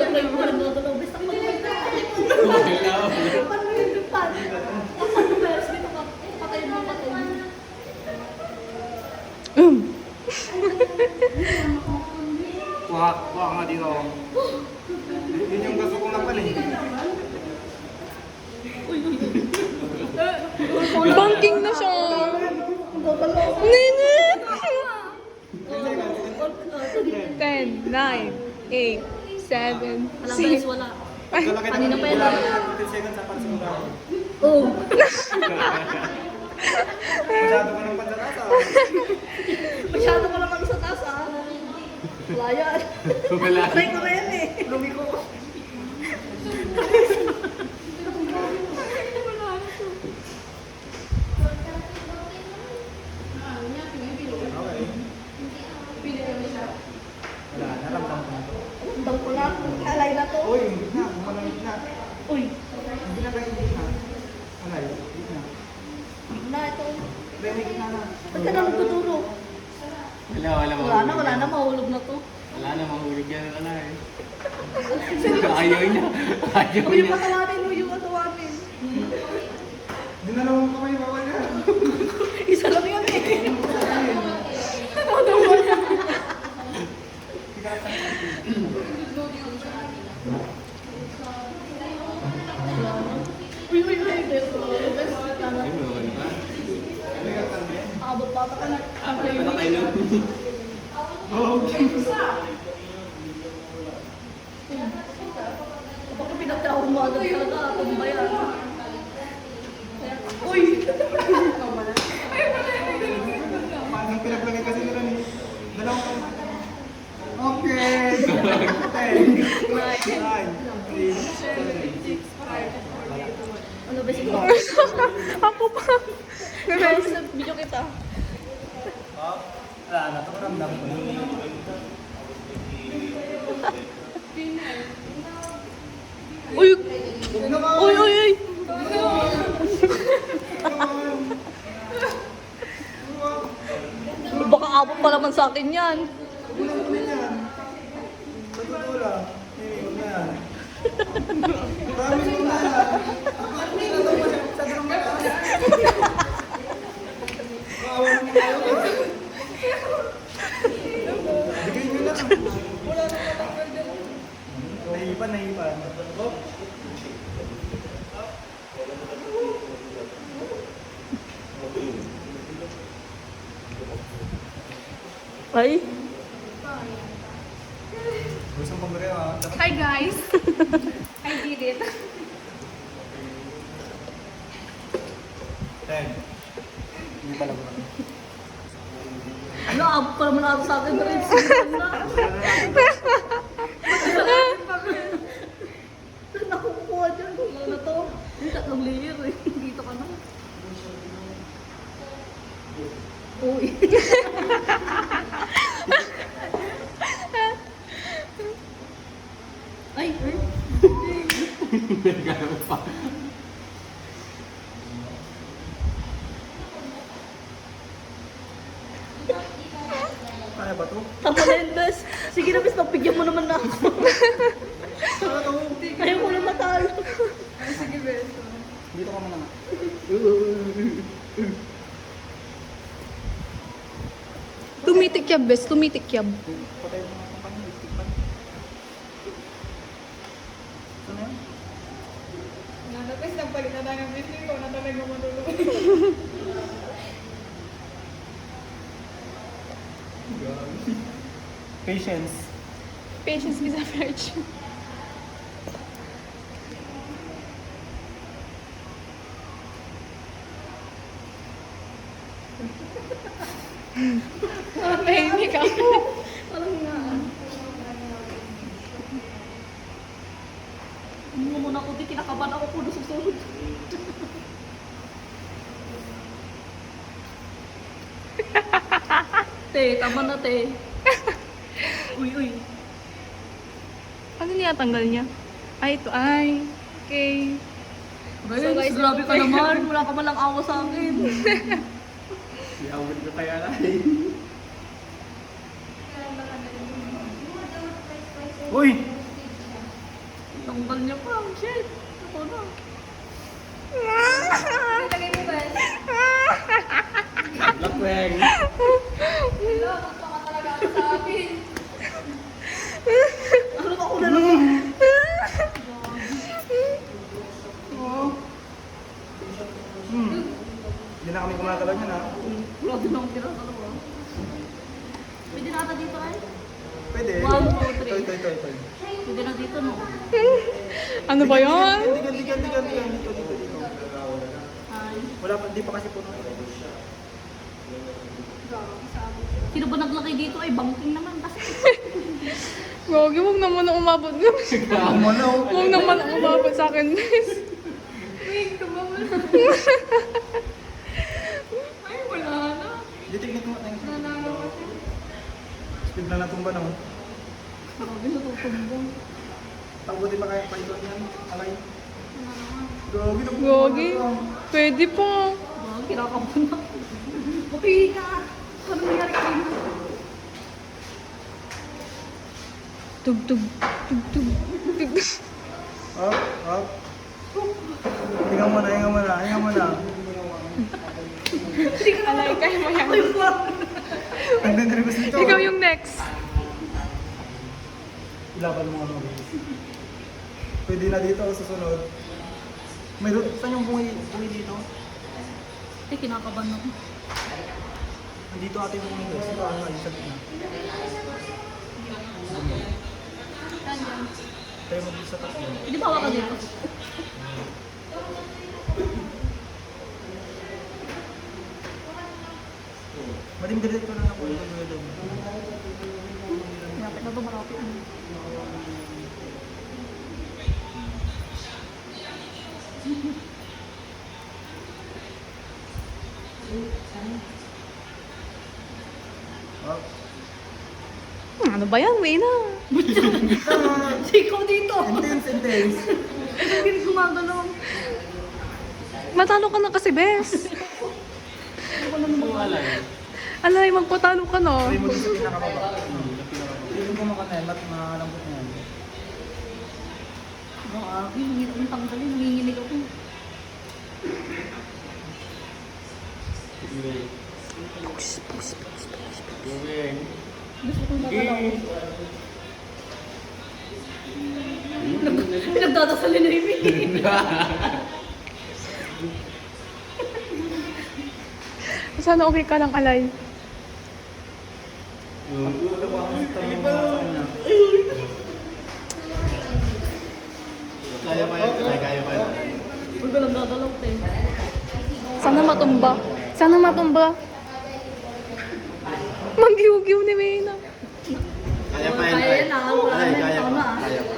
kayo mga nagdodolo. Basta ko magpapita. Paano yung lupan? Paano beres dito ka? Patay mo, patay mo. Kuha nga dito. Yun yung gusto kong napan eh. Banking na siya. Ninit! 10, 9, 8, 7, Alam guys, 6. wala. Kanina pa yun. 15 seconds sa para sa mga. Oo. Masyado ka ng pandarasa. Masyado ko lang kami sa taas ah. Wala yan. Wala. Try ko na yan eh. Lumiko. Okay. Wala, naramdam ko na to. Tandang ko lang. Alay na to. Uy, gitna. Kumalang gitna. Uy. Hindi na kayo gitna. Alay, gitna. Na ito. May gitna na. Ba't ka na nagtuturo? Wala na. Mahulog na to. Wala na, mahulog yan na eh. Ayaw niya. Ayaw Uy, niya. patawanin mo yung patawanin. Hindi na naman kamay bawal yan. Isa lang yan eh. Uy. Ay, mahulog ba? Abot pa ka na. Patay na. Baka pinagtawag mo agad talaga. Tumbayan. Uy! Nang pinaglagay kasi nila ni dalawang kamay. Okay. 10, 9, 8, 7, 6, Ano ba sige? Ako pa. Video kita. Wala na, ito karamdam ko. Uy! Huwag naman! Uy! Baka abot pa naman sa akin yan. Kulang ko na yan. Sa totoo lang. Huwag na yan. Promise ko na yan. Sa dalawang mata. Maawa naman kayo. Bigay nyo na. Nahipan. Oh. Ay? Gusto mong pambareo ha? Hi guys! I did it. 10. Hindi pala ko. Ano, abot pa naman ako sa akin. Rin, nakukuha dyan. Ano na to? Yung 3 layer eh. Dito ka na. Uy. Ay. Nagano pa. Kaya ba to? Tama na yun, bes. Sige na, bes. Pagbigyan mo naman na ako. Ayaw ko na matalo. Sige, bes. Dito ka muna nga. Tumitikyab, bes. Tumitikyab. Patay mo nga kung paano. Lipstick pa. Ito na yun? Nanapis, nagpalit na tayo ng business ko na talaga matulog. Patience. Patience is a virtue. Mahimik ako. Parang nga. Ano muna ako, di kinakabahan ako kung nasusunod. Te, tama na te. Uy. Ano niya tanggal niya? Ay, ito. Ay. Okay. Guys, guys, grabe ka naman. Wala ka man lang awa sa akin. Iawit ko kaya na. Uy! Tanggal niya pa. Shit. Ako na. Ilagay mo ba? Lakweng. Wala, magpaka talaga ako sa akin. Ano ako na lang? Hindi na kami gumagalaw niyan ha. Wala din akong tira sa dalawa. Pwede na ata dito ay? Pwede. 1, 2, 3. Ito. Pwede na dito no? Ano ba yan? Dito. Ay, Wala pa, di pa kasi puno. sino ba naglakay dito? Ay, bangking naman kasi. Gogi, huwag naman na umabot. Huwag naman na umabot sa akin, guys. Wait, kumawala. Ay, wala na. Di tignan ko nga. Nanalo kasi. Speed na natumba na. Grabe, natutumbong. Tabuti pa kaya pa ito yan. Alay. Wala naman. Gogi na Gogi, pwede pa. Wala, kinakabahan na. Okay ka. Ano nangyari kayo? Tug. Up. Hinga mo na. Alay, kaya mo yan. Nagdendribus nito. Ikaw yung next. Ilaban mo ano. Pwede na dito o susunod. Saan yung bungi dito? Ay, kinakabahan ako. Nandito ate yung bungi dito. Sino ano yung sa gitna? Tayo mag sa tatlo. Hindi ba hawakan dito? Maling dito na ako. Malapit na to, malapit na. Up. Ano ba yan? Wait na. Ikaw dito! Intense. Hindi gumagalaw. Matalo ka na kasi, Bes. Wala eh. Alay, magpatalo ka na. Try mo dito sa pinakababa. Feeling ko maka na yan. Malambot na yan. Grabe, hindi akong tanggalin. Nanginginig ako. Gawin. Gusto kong gagalaw. Nagdadasalin na yung Sana okay ka lang, Alay. Kaya pa yan. Huwag ka lang gagalaw, te. Sana matumba. Manggiw-giw ni Wena. Kaya pa yan. Kaya yan, ah. Wala Ay, na, kaya tama, pa. ah. Kaya pa.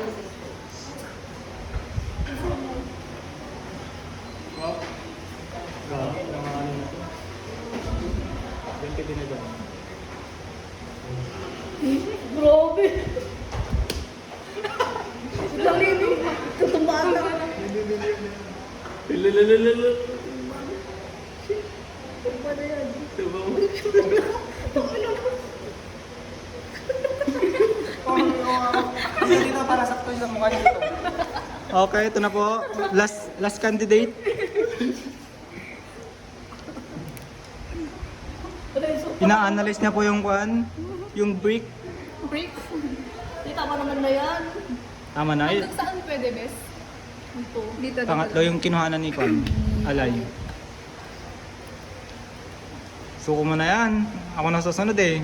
Grabe. Lalim. Tutumbaan na. Lalalala. Ano yan? Tubaw. Dito para sakto yung sa mukha dito. Okay, ito na po. Last candidate. Ina-analyze niya po yung yung brick. Break. Di tama naman na yan. Tama na. Saan pwede, Bes? Ito. Dito. Pangatlo yung kinuhanan ni Kwan. Alay. Suko mo na yan. Ako na susunod eh.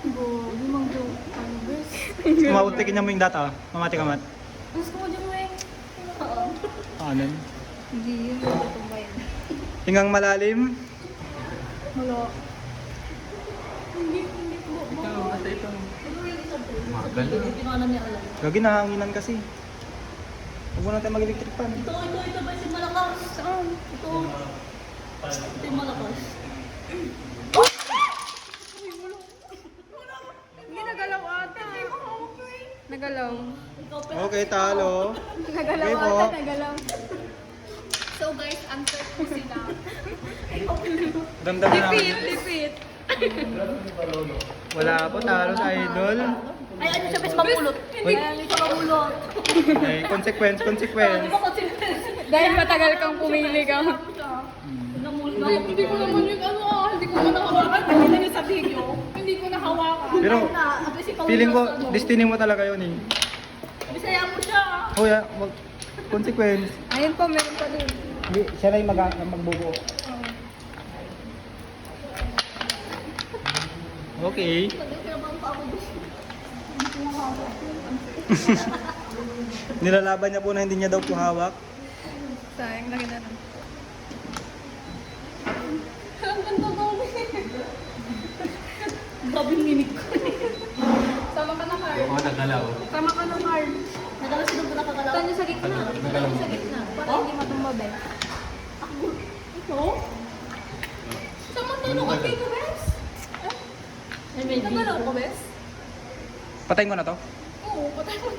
Grabe, mang-joke. Ano, bes? Kumabutikin niya mo yung data. Mamati kamat. Gusto mo dyan, weng. Ano? Hindi yun. Matumba yan. Hingang malalim. Wala. Ito, basta ito. Magal. Pinanan niya alam. Gagi nahanginan kasi. Huwag mo natin mag-electric fan. Ito ba si Malakas? Saan? Ito. Ito yung Malakas. Hindi nagalaw ata. Nagalaw. Ikaw pa. Okay, talo. Nagalaw Okay po. ata, nagalaw. So guys, answer po sila. Damdam na namin. Defeat. Wala po, talo sa idol. Ay, ano siya, bes, mapulot. Ay, ito mapulot. Eh, consequence. Di ba consequence? Dahil matagal kang pumili ka. Hindi ko naman yung hindi ko naman nahawakan. Hindi na yung sa video. Hindi ko nahawakan. Pero, At least ikaw feeling ko, yung destiny mo talaga yun eh. Bisaya mo siya. Kuya, consequence. Ayun po, meron pa din. Hindi, siya na yung magbubuo. Okay. Nagkakaroon pa ako gusto. Hindi ko nahawak. Nilalaban niya po na hindi niya daw po hawak. Sayang, laki na lang. Ang ganda daw. Grabe yung ninig ko. Sama ka na, Carl. Yung mga nagalaw. Sama ka na, Carl. Nagalaw siya doon nakakalaw. Tanyo sa gitna. Tanyo sa gitna. Para hindi matumbabe. Ito? Samantalo ka dito, Bes? Nagalaw ko, Bes? Patayin ko na to. Oo, patay mo.